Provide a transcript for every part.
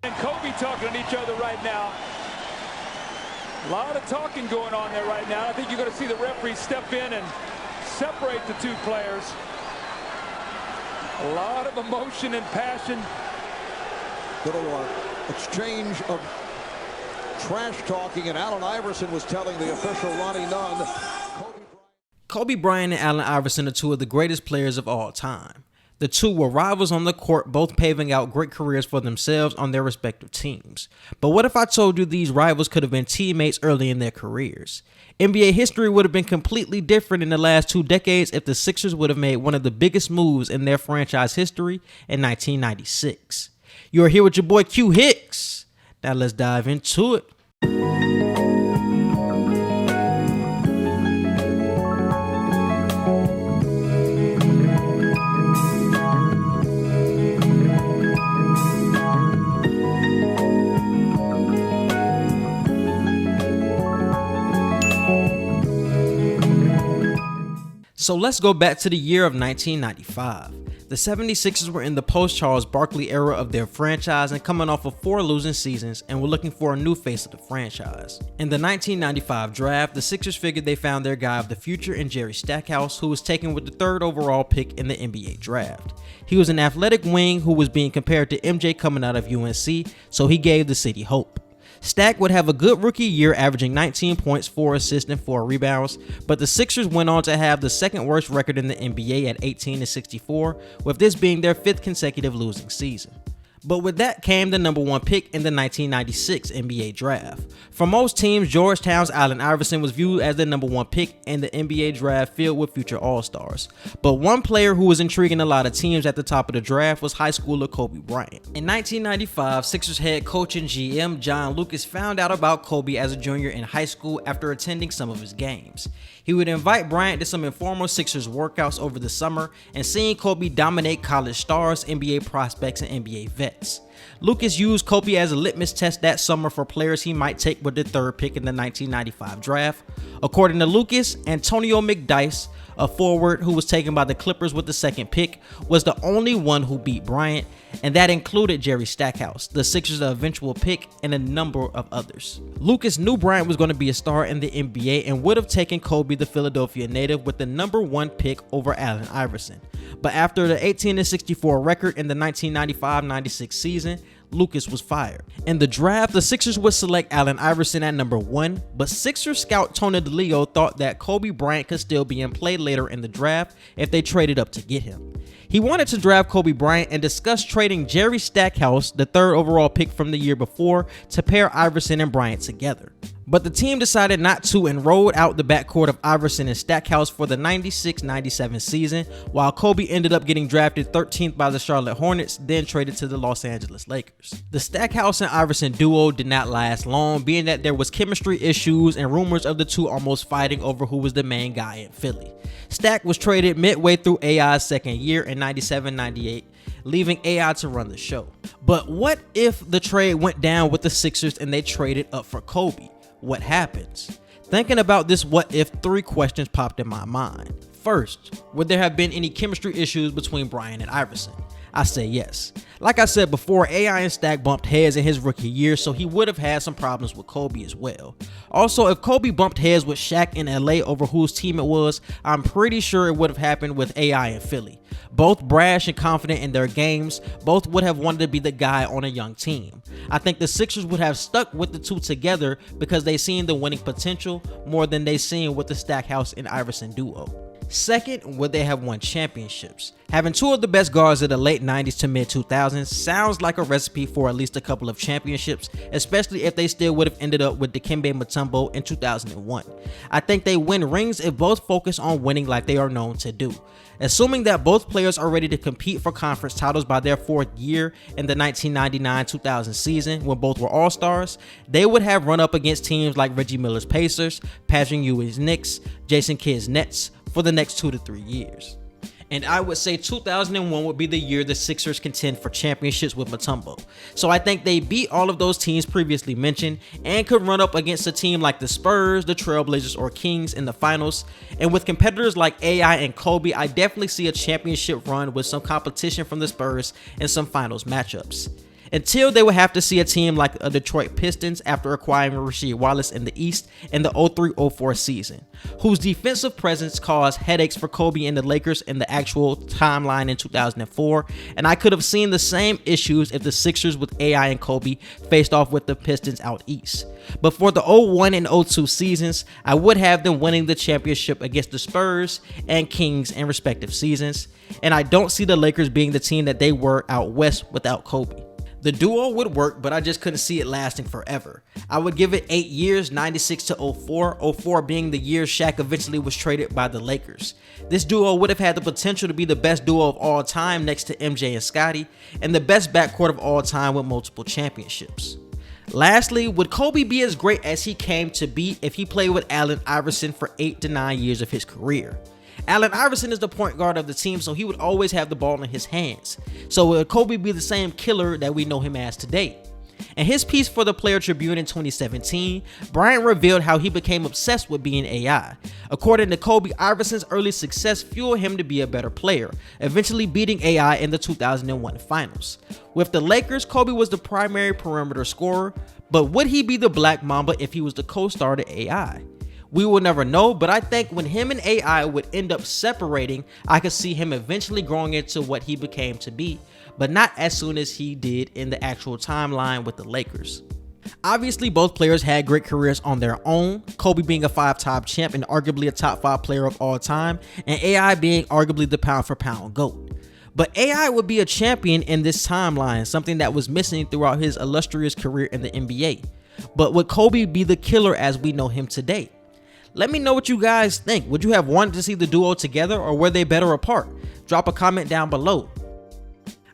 And Kobe talking to each other right now. A lot of talking going on there right now. I think you're going to see the referee step in and separate the two players. A lot of emotion and passion. Little exchange of trash talking, and Allen Iverson was telling the official Ronnie Nunn. Kobe Bryant and Allen Iverson are two of the greatest players of all time. The two were rivals on the court, both paving out great careers for themselves on their respective teams. But what if I told you these rivals could have been teammates early in their careers? NBA history would have been completely different in the last 2 decades if the Sixers would have made one of the biggest moves in their franchise history in 1996. You're here with your boy Q Hicks. Now let's dive into it. So let's go back to the year of 1995. The 76ers were in the post-Charles Barkley era of their franchise and coming off of 4 losing seasons and were looking for a new face of the franchise. In the 1995 draft, the Sixers figured they found their guy of the future in Jerry Stackhouse, who was taken with the 3rd overall pick in the NBA draft. He was an athletic wing who was being compared to MJ coming out of UNC, so he gave the city hope. Stack would have a good rookie year, averaging 19 points, 4 assists, and 4 rebounds, but the Sixers went on to have the 2nd worst record in the NBA at 18-64, with this being their 5th consecutive losing season. But with that came the number 1 pick in the 1996 NBA draft. For most teams, Georgetown's Allen Iverson was viewed as the number 1 pick in the NBA draft filled with future All-Stars. But one player who was intriguing a lot of teams at the top of the draft was high schooler Kobe Bryant. In 1995, Sixers head coach and GM John Lucas found out about Kobe as a junior in high school after attending some of his games. He would invite Bryant to some informal Sixers workouts over the summer, and seeing Kobe dominate college stars, NBA prospects, and NBA vets. Lucas used Kobe as a litmus test that summer for players he might take with the 3rd pick in the 1995 draft. According to Lucas, Antonio McDyess, a forward who was taken by the Clippers with the 2nd pick, was the only one who beat Bryant, and that included Jerry Stackhouse, the Sixers' eventual pick, and a number of others. Lucas knew Bryant was going to be a star in the NBA and would have taken Kobe, the Philadelphia native, with the number 1 pick over Allen Iverson. But after the 18-64 record in the 1995-96 season, Lucas was fired. In the draft, the Sixers would select Allen Iverson at number 1, but Sixers scout Tony DeLeo thought that Kobe Bryant could still be in play later in the draft if they traded up to get him. He wanted to draft Kobe Bryant and discussed trading Jerry Stackhouse, the 3rd overall pick from the year before, to pair Iverson and Bryant together. But the team decided not to and rolled out the backcourt of Iverson and Stackhouse for the 96-97 season, while Kobe ended up getting drafted 13th by the Charlotte Hornets, then traded to the Los Angeles Lakers. The Stackhouse and Iverson duo did not last long, being that there was chemistry issues and rumors of the two almost fighting over who was the main guy in Philly. Stack was traded midway through AI's 2nd year in 97-98, leaving AI to run the show. But what if the trade went down with the Sixers and they traded up for Kobe? What happens? Thinking about this what if, 3 questions popped in my mind. First, would there have been any chemistry issues between Bryant and Iverson? I say yes. Like I said before, AI and Stack bumped heads in his rookie year, so he would have had some problems with Kobe as well. Also, if Kobe bumped heads with Shaq in LA over whose team it was, I'm pretty sure it would have happened with AI in Philly. Both brash and confident in their games, both would have wanted to be the guy on a young team. I think the Sixers would have stuck with the two together because they seen the winning potential more than they seen with the Stackhouse and Iverson duo. Second, would they have won championships? Having 2 of the best guards of the late 90s to mid 2000s sounds like a recipe for at least a couple of championships, especially if they still would have ended up with Dikembe Mutombo in 2001. I think they win rings if both focus on winning like they are known to do. Assuming that both players are ready to compete for conference titles by their 4th year in the 1999-2000 season when both were All-Stars, they would have run up against teams like Reggie Miller's Pacers, Patrick Ewing's Knicks, Jason Kidd's Nets for the next 2 to 3 years. And I would say 2001 would be the year the Sixers contend for championships with Mutombo. So I think they beat all of those teams previously mentioned and could run up against a team like the Spurs, the Trailblazers, or Kings in the finals. And with competitors like AI and Kobe, I definitely see a championship run with some competition from the Spurs and some finals matchups. until they would have to see a team like the Detroit Pistons after acquiring Rasheed Wallace in the East in the 03-04 season, whose defensive presence caused headaches for Kobe and the Lakers in the actual timeline in 2004, and I could have seen the same issues if the Sixers with AI and Kobe faced off with the Pistons out East. But for the 01 and 02 seasons, I would have them winning the championship against the Spurs and Kings in respective seasons, and I don't see the Lakers being the team that they were out West without Kobe. The duo would work, but I just couldn't see it lasting forever. I would give it 8 years, 96 to 04, 04 being the year Shaq eventually was traded by the Lakers. This duo would have had the potential to be the best duo of all time next to MJ and Scottie, and the best backcourt of all time with multiple championships. Lastly, would Kobe be as great as he came to be if he played with Allen Iverson for 8 to 9 years of his career? Allen Iverson is the point guard of the team, so he would always have the ball in his hands. So would Kobe be the same killer that we know him as today? In his piece for the Player Tribune in 2017, Bryant revealed how he became obsessed with being AI. According to Kobe, Iverson's early success fueled him to be a better player, eventually beating AI in the 2001 finals. With the Lakers, Kobe was the primary perimeter scorer, but would he be the Black Mamba if he was the co-star to AI? We will never know, but I think when him and AI would end up separating, I could see him eventually growing into what he became to be, but not as soon as he did in the actual timeline with the Lakers. Obviously, both players had great careers on their own, Kobe being a 5-time champ and arguably a top 5 player of all time, and AI being arguably the pound-for-pound GOAT. But AI would be a champion in this timeline, something that was missing throughout his illustrious career in the NBA. But would Kobe be the killer as we know him today? Let me know what you guys think. Would you have wanted to see the duo together, or were they better apart? Drop a comment down below.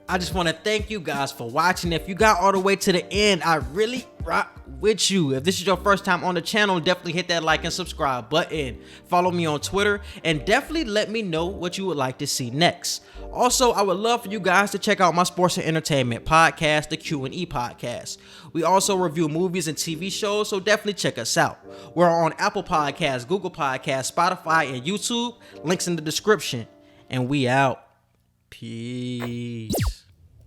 I just want to thank you guys for watching. If you got all the way to the end, I really rock with you. If this is your first time on the channel, definitely hit that like and subscribe button. Follow me on Twitter, and definitely let me know what you would like to see next. Also, I would love for you guys to check out my sports and entertainment podcast, the Q&E podcast. We also review movies and TV shows, so definitely check us out. We're on Apple Podcasts, Google Podcasts, Spotify, and YouTube. Links in the description. And we out. Peace.